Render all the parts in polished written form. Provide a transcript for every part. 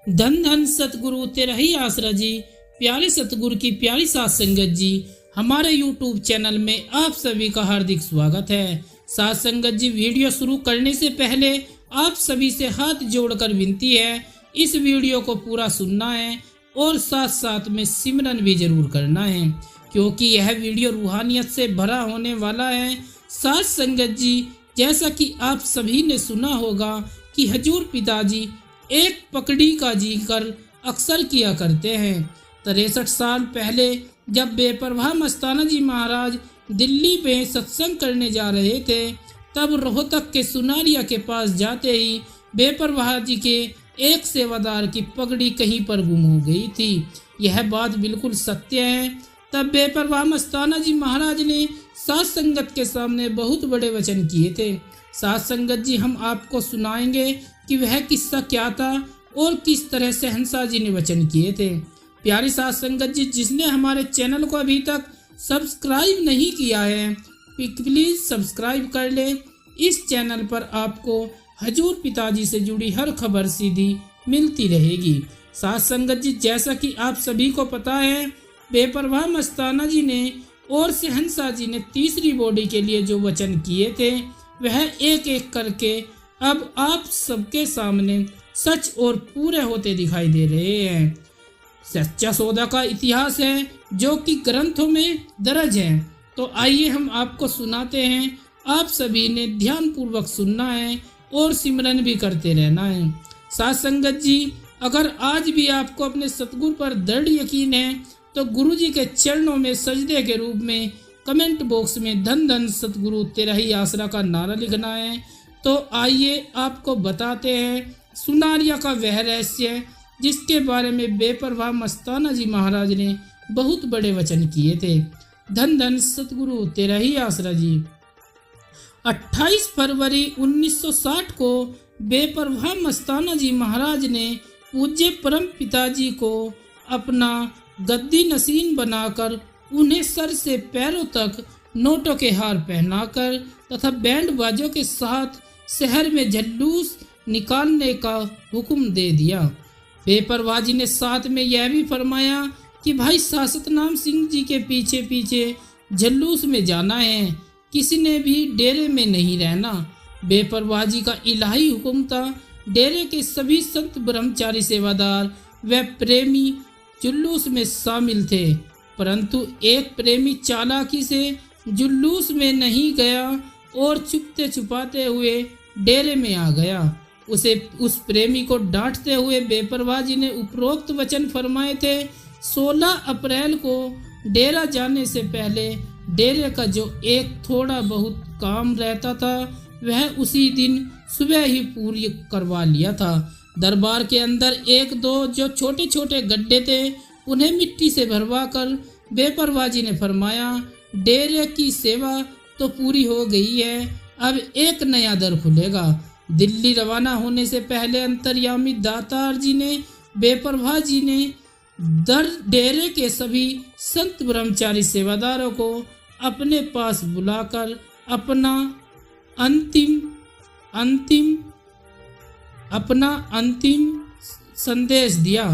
धन धन सतगुरु तेरा ही आसरा जी। प्यारे सतगुरु की प्यारी साथ संगत जी, हमारे YouTube चैनल में आप सभी का हार्दिक स्वागत है। साथ संगत जी, वीडियो शुरू करने से पहले आप सभी से हाथ जोड़कर विनती है, इस वीडियो को पूरा सुनना है और साथ साथ में सिमरन भी जरूर करना है, क्योंकि यह वीडियो रूहानियत से भरा होने वाला है। साथ संगत जी, जैसा कि आप सभी ने सुना होगा कि हजूर पिताजी एक पकड़ी का जिक्र अक्सर किया करते हैं। 63 साल पहले जब बेपरवाह मस्ताना जी महाराज दिल्ली में सत्संग करने जा रहे थे, तब रोहतक के सुनारिया के पास जाते ही बेपरवाह जी के एक सेवादार की पगड़ी कहीं पर गुम हो गई थी। यह बात बिल्कुल सत्य है। तब बेपरवाह मस्ताना जी महाराज ने साथ संगत के सामने बहुत बड़े वचन किए थे। साथ संगत जी, हम आपको सुनाएंगे कि वह किस्सा क्या था और किस तरह से हंसा जी ने वचन किए थे। प्यारी साथ संगत जी, जिसने हमारे चैनल को अभी तक सब्सक्राइब नहीं किया है, प्लीज सब्सक्राइब कर ले। इस चैनल पर आपको हजूर पिताजी से जुड़ी हर खबर सीधी मिलती रहेगी। साथ संगत जी, जैसा कि आप सभी को पता है, बेपरवाह मस्ताना जी ने और सहनसा जी ने तीसरी बॉडी के लिए जो वचन किए थे, वह एक एक करके अब आप सबके सामने सच और पूरे होते दिखाई दे रहे हैं। सच्चा सौदा का इतिहास है जो कि ग्रंथों में दर्ज है। तो आइए हम आपको सुनाते हैं। आप सभी ने ध्यान पूर्वक सुनना है और सिमरन भी करते रहना है। साथ संगत जी, अगर आज भी आपको अपने सतगुरु पर दृढ़ यकीन है तो गुरु जी के चरणों में सजदे के रूप में कमेंट बॉक्स में धन धन सतगुरु तेरा ही आसरा का नारा लिखना है। तो आइए आपको बताते हैं सुनारिया का वह रहस्य जिसके बारे में बेपरवाह मस्ताना जी महाराज ने बहुत बड़े वचन किए थे। धन धन सतगुरु तेरा ही आसरा जी। 28 फरवरी 1960 को बेपरवाह मस्ताना जी महाराज ने पूज्य परम पिताजी को अपना गद्दी नसीन बनाकर उन्हें सर से पैरों तक नोटों के हार पहनाकर तथा बैंड बाजों के साथ शहर में जुलूस निकालने का हुक्म दे दिया। बेपरवाह जी ने साथ में यह भी फरमाया कि भाई सतनाम सिंह जी के पीछे पीछे जुलूस में जाना है, किसी ने भी डेरे में नहीं रहना। बेपरवाह जी का इलाही हुक्म था। डेरे के सभी संत ब्रह्मचारी सेवादार व प्रेमी जुलूस में शामिल थे, परंतु एक प्रेमी चालाकी से जुलूस में नहीं गया और छुपते छुपाते हुए डेरे में आ गया। उस प्रेमी को डांटते हुए बेपरवाह जी ने उपरोक्त वचन फरमाए थे। 16 अप्रैल को डेरा जाने से पहले डेरे का जो एक थोड़ा बहुत काम रहता था, वह उसी दिन सुबह ही पूरी करवा लिया था। दरबार के अंदर एक दो जो छोटे छोटे गड्ढे थे, उन्हें मिट्टी से भरवा कर बेपरवाह जी ने फरमाया, डेरे की सेवा तो पूरी हो गई है, अब एक नया दर खुलेगा। दिल्ली रवाना होने से पहले अंतर्यामी दातार जी ने बेपरवाह जी ने डेरे के सभी संत ब्रह्मचारी सेवादारों को अपने पास बुलाकर अपना अंतिम संदेश दिया।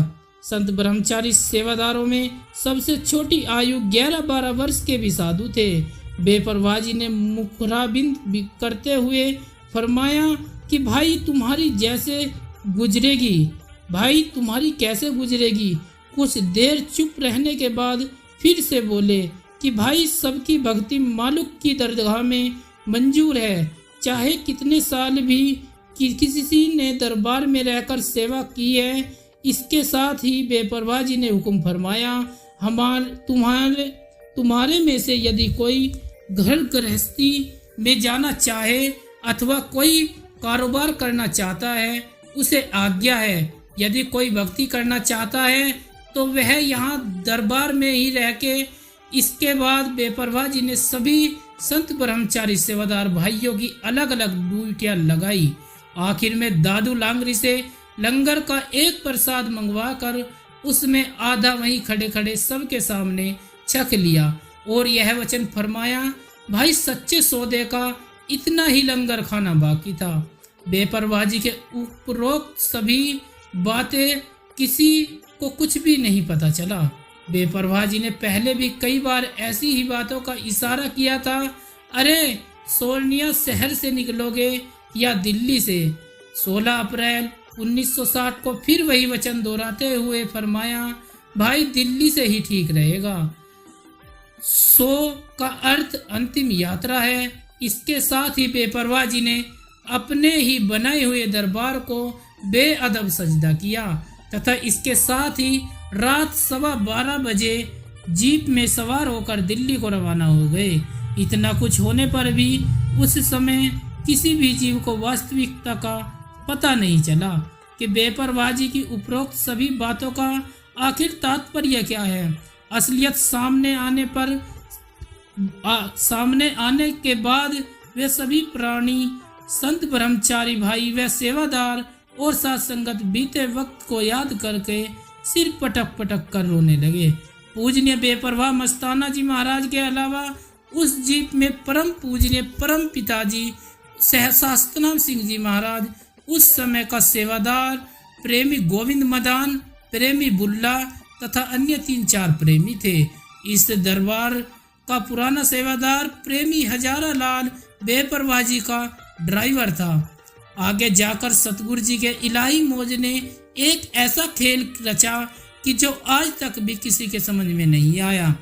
संत ब्रह्मचारी सेवादारों में सबसे छोटी आयु 11-12 वर्ष के भी साधु थे। बेपरवाह जी ने मुखराबिंद करते हुए फरमाया कि भाई तुम्हारी कैसे गुजरेगी। कुछ देर चुप रहने के बाद फिर से बोले कि भाई सबकी भक्ति मालिक की दरगाह में मंजूर है, चाहे कितने साल भी किसी ने दरबार में रहकर सेवा की है। इसके साथ ही बेपरवाह जी ने हुक्म फरमाया, तुम्हारे में से यदि कोई घर गृहस्थी में जाना चाहे अथवा कोई कारोबार करना चाहता है, उसे आज्ञा है। यदि कोई भक्ति करना चाहता है तो वह यहाँ दरबार में ही रह के। इसके बाद बेपरवाह जी ने सभी संत ब्रह्मचारी सेवादार भाइयों की अलग अलग ड्यूटियां लगाई। आखिर में दादू लांगरी से लंगर का एक प्रसाद मंगवा कर उसमें आधा वहीं खड़े खड़े सबके सामने छक लिया और यह वचन फरमाया, भाई सच्चे सौदे का इतना ही लंगर खाना बाकी था। बेपरवाह जी के उपरोक्त सभी बातें किसी को कुछ भी नहीं पता चला। बेपरवाह जी ने पहले भी कई बार ऐसी ही बातों का इशारा किया था। अरे सोनिया शहर से निकलोगे या दिल्ली से? 16 अप्रैल 1960 को फिर वही वचन दोहराते हुए फरमाया, भाई दिल्ली से ही ठीक रहेगा। सो का अर्थ अंतिम यात्रा है। इसके साथ ही बेपरवाह जी ने अपने ही बनाए हुए दरबार को बेअदब सजदा किया तथा इसके साथ ही रात 12:15 बजे जीप में सवार होकर दिल्ली को रवाना हो गए। इतना कुछ होने पर भी उस समय किसी भी जीव को वास्तविकता का पता नहीं चला कि बेपरवाह जी की उपरोक्त सभी बातों का आखिर तात्पर्य क्या है। असलियत सामने आने के बाद वे सभी प्राणी, संत, ब्रह्मचारी भाई व सेवादार और साथ संगत बीते वक्त को याद करके सिर पटक पटक कर रोने लगे। पूजनीय बेपरवाह मस्ताना जी महाराज के अलावा उस जीप में परम पूजनीय परम पिताजी सहस्त्राम सिंह जी महाराज, उस समय का सेवादार प्रेमी गोविंद मदान, प्रेमी बुल्ला तथा अन्य 3-4 प्रेमी थे। इस दरबार का पुराना सेवादार प्रेमी हजारा लाल बेपरवाह जी का ड्राइवर था। आगे जाकर सतगुरु जी के इलाही मौज ने एक ऐसा खेल रचा कि जो आज तक भी किसी के समझ में नहीं आया।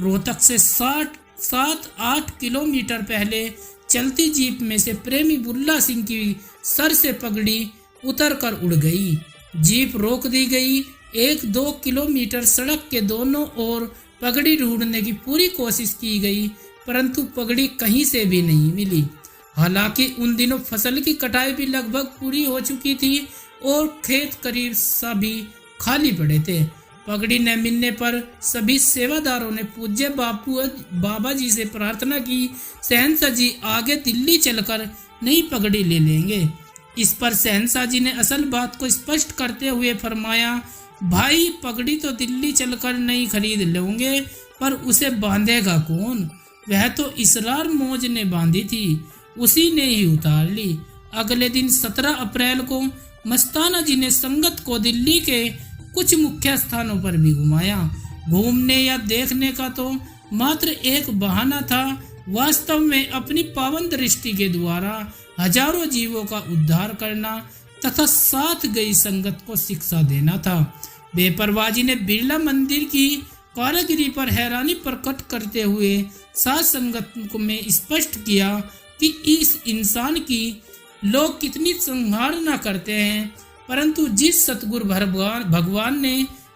रोहतक से 7-8 किलोमीटर पहले चलती जीप में से प्रेमी बुल्ला सिंह की सर से पगड़ी उतर कर उड़ गई। जीप रोक दी गई। 1-2 किलोमीटर सड़क के दोनों ओर पगड़ी ढूंढने की पूरी कोशिश की गई, परंतु पगड़ी कहीं से भी नहीं मिली। हालांकि उन दिनों फसल की कटाई भी लगभग पूरी हो चुकी थी और खेत करीब सभी खाली पड़े थे। पगड़ी न मिलने पर सभी सेवादारों ने पूज्य बाबा जी से प्रार्थना की, शहंशाह जी आगे दिल्ली चलकर नई पगड़ी ले लेंगे। इस पर शहंशाह जी ने असल बात को स्पष्ट करते हुए फरमाया, भाई पगड़ी तो दिल्ली चलकर नहीं खरीद लेंगे, पर उसे बांधेगा कौन? वह तो इसरार मौज ने बांधी थी, उसी ने ही उतार ली। अगले दिन 17 अप्रैल को मस्ताना जी ने संगत को दिल्ली के कुछ मुख्य स्थानों पर भी घुमाया। घूमने या देखने का तो मात्र एक बहाना था, वास्तव में अपनी पावन दृष्टि के द्वारा हजारों जीवों का उद्धार करना तथा साथ गई संगत को शिक्षा देना था। बेपरवाह जी ने बिरला मंदिर की कारीगरी पर हैरानी प्रकट करते हुए साथ संगत को में स्पष्ट किया कि इस इंसान की लोग कितनी संभालना करते हैं, परंतु जिस सतगुरु भगवान ने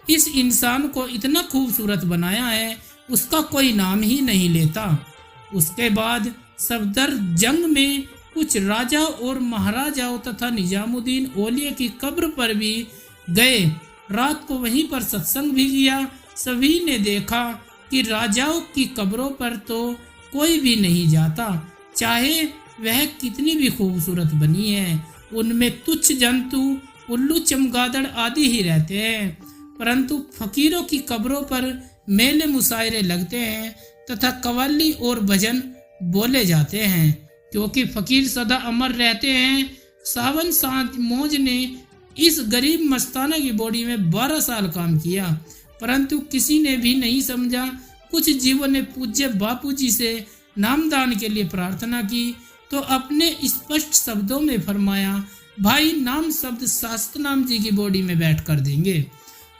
इस इंसान को इतना खूबसूरत बनाया है उसका कोई नाम ही नहीं लेता। उसके बाद सफदर जंग में कुछ राजा और महाराजाओं तथा निजामुद्दीन औलिया की कब्र पर भी गए। रात को वहीं पर सत्संग भी किया। सभी ने देखा कि राजाओं की कब्रों पर तो कोई भी नहीं जाता, चाहे वह कितनी भी खूबसूरत बनी है। उनमें तुच्छ जंतु, उल्लू, चमगादड़ आदि ही रहते हैं, परंतु फकीरों की कब्रों पर मेले मुशायरे लगते हैं तथा कव्वाली और भजन बोले जाते हैं, क्योंकि फकीर सदा अमर रहते हैं। सावन सांझ मौज ने इस गरीब मस्ताना की बॉडी में 12 साल काम किया, परंतु किसी ने भी नहीं समझा। कुछ जीवों ने पूज्य बापू जी से नामदान के लिए प्रार्थना की तो अपने स्पष्ट शब्दों में फरमाया, भाई नाम शब्द शास्त्रनाम जी की बॉडी में बैठ कर देंगे।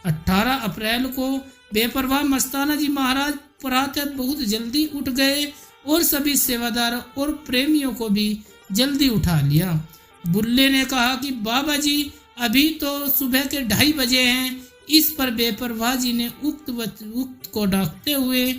18 अप्रैल को बेपरवाह मस्ताना जी महाराज प्रातः बहुत जल्दी उठ गए और सभी सेवादारों और प्रेमियों को भी जल्दी उठा लिया। बुल्ले ने कहा कि बाबा जी अभी तो सुबह के 2:30 बजे हैं। इस पर बेपरवाह जी ने उक्त को डांटते हुए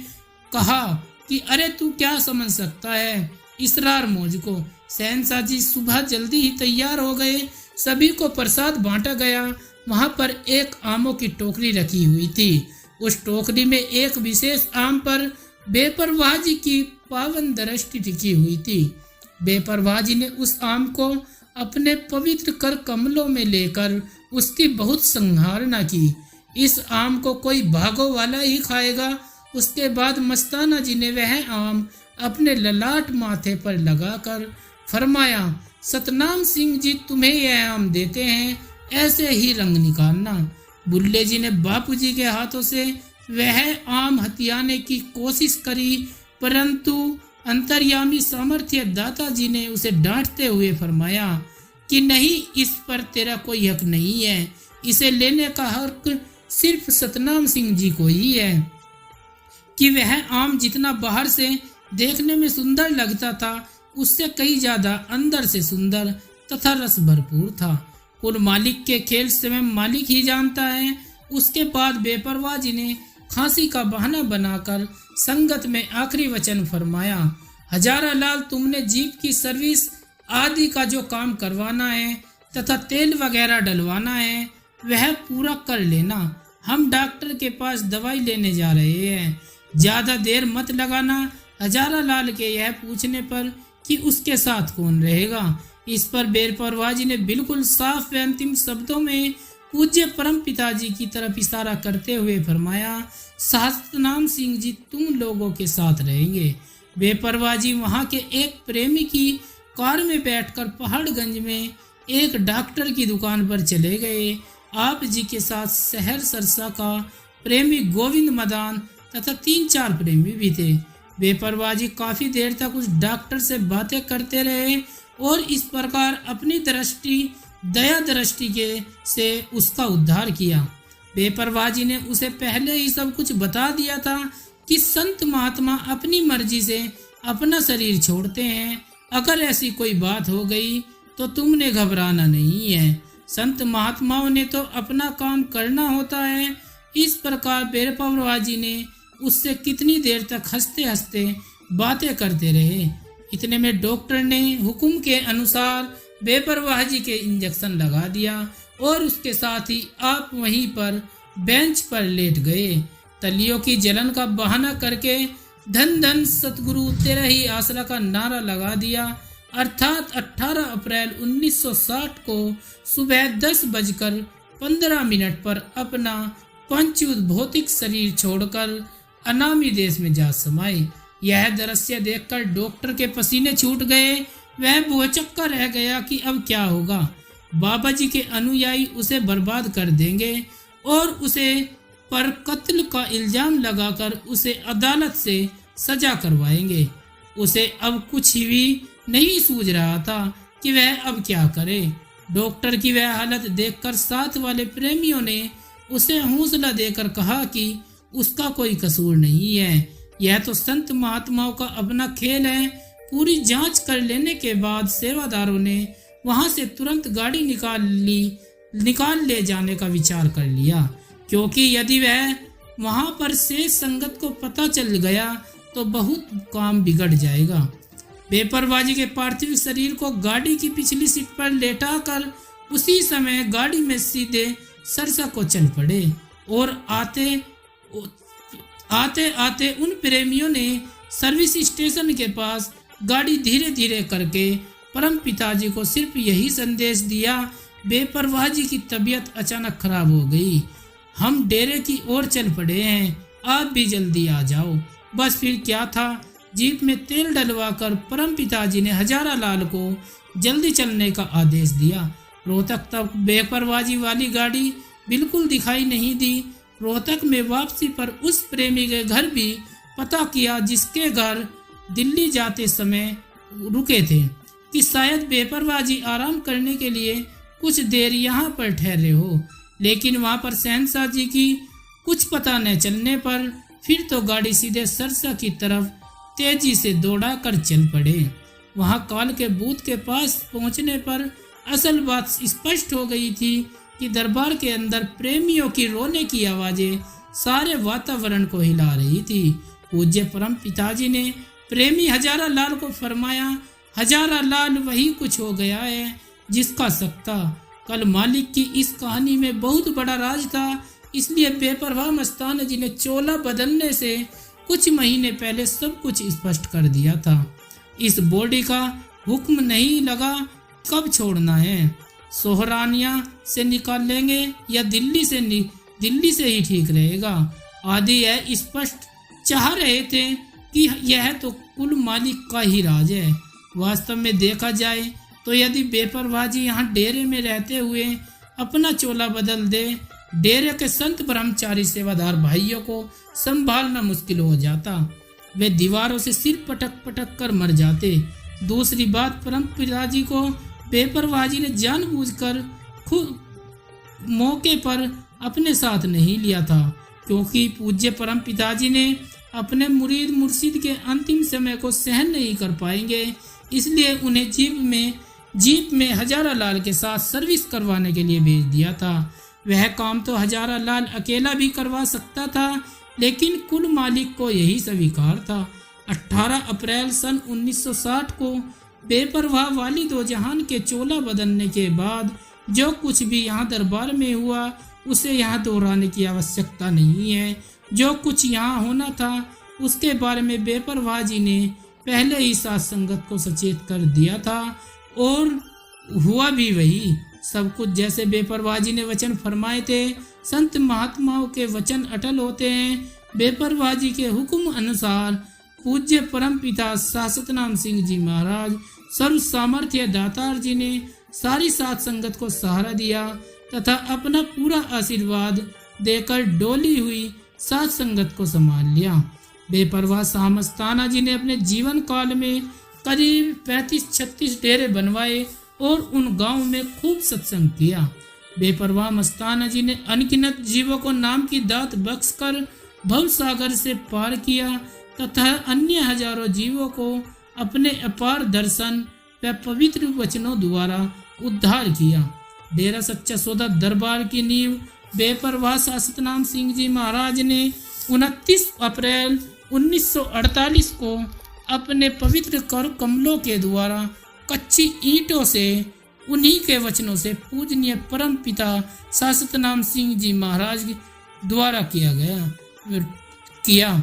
कहा कि अरे तू क्या समझ सकता है इसरार मौज को। शहंशाह जी सुबह जल्दी ही तैयार हो गए। सभी को प्रसाद बांटा गया। वहां पर एक आमों की टोकरी रखी हुई थी। उस टोकरी में एक विशेष आम पर बेपरवाह जी की पावन दृष्टि टिकी हुई थी। बेपरवाह जी ने उस आम को अपने पवित्र कर कमलों में लेकर उसकी बहुत संहारना की। इस आम को कोई भागो वाला ही खाएगा। उसके बाद मस्ताना जी ने वह आम अपने ललाट माथे पर लगाकर फरमाया, सतनाम सिंह जी तुम्हें यह आम देते हैं, ऐसे ही रंग निकालना। बुल्ले जी ने बापूजी के हाथों से वह आम हथियाने की कोशिश करी, परंतु अंतर्यामी सामर्थ्य दाता जी ने उसे डांटते हुए फरमाया कि नहीं, इस पर तेरा कोई हक नहीं है। इसे लेने का हक सिर्फ सतनाम सिंह जी को ही है कि वह आम जितना बाहर से देखने में सुंदर लगता था, उससे कई ज्यादा अंदर से सुंदर तथा रस भरपूर था। कुल मालिक के खेल स्वयं मालिक ही जानता है। उसके बाद बेपरवाह जी ने खांसी का बहाना बनाकर संगत में आखिरी वचन फरमाया, हजारा लाल, तुमने जीप की सर्विस आदि का जो काम करवाना है तथा तेल वगैरह डलवाना है वह पूरा कर लेना। हम डॉक्टर के पास दवाई लेने जा रहे हैं, ज्यादा देर मत लगाना। हजारा लाल के यह पूछने पर कि उसके साथ कौन रहेगा, इस पर बेपरवाह जी ने बिल्कुल साफ व अंतिम शब्दों में पूज्य परम पिताजी की तरफ इशारा करते हुए फरमाया, सतनाम सिंह जी तुम लोगों के साथ रहेंगे। बेपरवाह जी वहाँ के एक प्रेमी की कार में बैठकर पहाड़गंज में एक डॉक्टर की दुकान पर चले गए। आप जी के साथ शहर सरसा का प्रेमी गोविंद मदान तथा 3-4 प्रेमी भी थे। बेपरवाह जी काफी देर तक उस डॉक्टर से बातें करते रहे और इस प्रकार अपनी दया दृष्टि के से उसका उद्धार किया। बेपरवाह जी ने उसे पहले ही सब कुछ बता दिया था कि संत महात्मा अपनी मर्जी से अपना शरीर छोड़ते हैं। अगर ऐसी कोई बात हो गई तो तुमने घबराना नहीं है, संत महात्माओं ने तो अपना काम करना होता है। इस प्रकार बेपरवाह जी ने उससे कितनी देर तक हंसते हंसते बातें करते रहे। इतने में डॉक्टर ने हुक्म के अनुसार बेपरवाह जी के इंजेक्शन लगा दिया और उसके साथ ही आप वहीं पर बेंच पर लेट गए। तलियों की जलन का बहाना करके धन धन सतगुरु तेरा ही आसरा का नारा लगा दिया। अर्थात 18 अप्रैल 1960 को सुबह 10:15 पर अपना पंचभूत भौतिक शरीर छोड़कर अनामी देश में जा समाये। यह दृश्य देखकर डॉक्टर के पसीने छूट गए। वह भौचक्का रह गया कि अब क्या होगा। बाबा जी के अनुयायी उसे बर्बाद कर देंगे और उसे पर कत्ल का इल्जाम लगाकर उसे अदालत से सजा करवाएंगे। उसे अब कुछ भी नहीं सूझ रहा था कि वह अब क्या करे। डॉक्टर की वह हालत देखकर साथ वाले प्रेमियों ने उसे हौसला देकर कहा कि उसका कोई कसूर नहीं है, यह तो संत महात्माओं का अपना खेल है। पूरी जांच कर लेने के बाद सेवादारों ने वहां से तुरंत गाड़ी निकाल ले जाने का विचार कर लिया, क्योंकि यदि वह वहां पर से संगत को पता चल गया तो बहुत काम बिगड़ जाएगा। बेपरवाह जी के पार्थिव शरीर को गाड़ी की पिछली सीट पर लेटाकर उसी समय गाड़ी में सीधे सरसा को चल पड़े और आते आते उन प्रेमियों ने सर्विस स्टेशन के पास गाड़ी धीरे धीरे करके परम पिताजी को सिर्फ यही संदेश दिया, बेपरवाह जी की तबीयत अचानक खराब हो गई, हम डेरे की ओर चल पड़े हैं, आप भी जल्दी आ जाओ। बस फिर क्या था, जीप में तेल डलवाकर परम पिताजी ने हजारा लाल को जल्दी चलने का आदेश दिया। रोहतक तक बेपरवाह जी वाली गाड़ी बिल्कुल दिखाई नहीं दी। रोहतक में वापसी पर उस प्रेमी के घर भी पता किया जिसके घर दिल्ली जाते समय रुके थे कि शायद बेपरवाह जी आराम करने के लिए कुछ देर यहाँ पर ठहरे हो, लेकिन वहाँ पर शहंशाह जी की कुछ पता न चलने पर फिर तो गाड़ी सीधे सरसा की तरफ तेजी से दौड़ा कर चल पड़े। वहाँ काल के बूथ के पास पहुँचने पर असल बात स्पष्ट हो गई थी कि दरबार के अंदर प्रेमियों की रोने की आवाजें सारे वातावरण को हिला रही थी। पूज्य परम पिताजी ने प्रेमी हजारा लाल को फरमाया, हजारा लाल वही कुछ हो गया है जिसका शक था। कल मालिक की इस कहानी में बहुत बड़ा राज था, इसलिए बेपरवाह मस्तान जी ने चोला बदलने से कुछ महीने पहले सब कुछ स्पष्ट कर दिया था। इस बॉडी का हुक्म नहीं लगा कब छोड़ना है, सोहरानिया से निकाल लेंगे या दिल्ली से ही ठीक रहेगा आदि यह स्पष्ट चाह रहे थे कि यह तो कुल मालिक का ही राज है। वास्तव में देखा जाए तो यदि बेपरवाह जी यहाँ डेरे में रहते हुए अपना चोला बदल दे डेरे के संत ब्रह्मचारी सेवादार भाइयों को संभालना मुश्किल हो जाता। वे दीवारों से सिर पटक पटक कर मर जाते। दूसरी बात, परम पिताजी को बेपरवाही ने जानबूझकर खुद मौके पर अपने साथ नहीं लिया था, क्योंकि पूज्य परम पिताजी ने अपने मुरीद मुर्शिद के अंतिम समय को सहन नहीं कर पाएंगे, इसलिए उन्हें जीप में हजारा लाल के साथ सर्विस करवाने के लिए भेज दिया था। वह काम तो हजारा लाल अकेला भी करवा सकता था, लेकिन कुल मालिक को यही स्वीकार था। 18 अप्रैल सन 1960 को बेपरवाह वाली दो जहान के चोला बदलने के बाद जो कुछ भी यहाँ दरबार में हुआ उसे यहाँ दोहराने की आवश्यकता नहीं है। जो कुछ यहाँ होना था उसके बारे में बेपरवाह जी ने पहले ही साथ संगत को सचेत कर दिया था और हुआ भी वही सब कुछ जैसे बेपरवाह जी ने वचन फरमाए थे। संत महात्माओं के वचन अटल होते हैं। बेपरवाह जी के हुक्म अनुसार पूज्य परम पिता सतनाम सिंह जी महाराज सर्व सामर्थ्य दातार जी ने सारी साथ संगत को सहारा दिया तथा अपना पूरा आशीर्वाद देकर डोली हुई साथ संगत को संभाल लिया। बेपरवाह शाह मस्ताना जी ने अपने जीवन काल में करीब 35-36 डेरे बनवाए और उन गांव में खूब सत्संग किया। बेपरवाह मस्ताना जी ने अनगिनत जीवों को नाम की दात बख्शकर भव सागर से पार किया तथा अन्य हजारों जीवों को अपने अपार दर्शन व पवित्र वचनों द्वारा उद्धार किया। डेरा सच्चा सौदा दरबार की नींव बेपरवाह सतनाम सिंह जी महाराज ने 29 अप्रैल 1948 को अपने पवित्र कर कमलों के द्वारा कच्ची ईंटों से उन्हीं के वचनों से पूजनीय परम पिता सतनाम सिंह जी महाराज द्वारा किया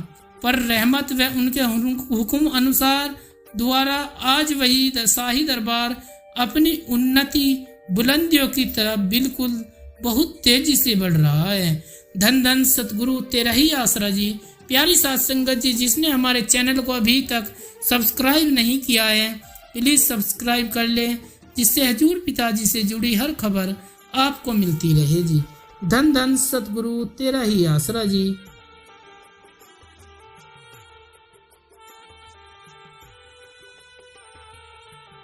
पर रहमत व उनके हुक्म अनुसार द्वारा आज वही शाही दरबार अपनी उन्नति बुलंदियों की तरफ बिल्कुल बहुत तेजी से बढ़ रहा है। धन धन सतगुरु तेरा ही आसरा जी। प्यारी साथ संगत जी, जिसने हमारे चैनल को अभी तक सब्सक्राइब नहीं किया है प्लीज सब्सक्राइब कर ले, जिससे हजूर पिताजी से जुड़ी हर खबर आपको मिलती रहे जी। धन धन सतगुरु तेरा ही आसरा जी।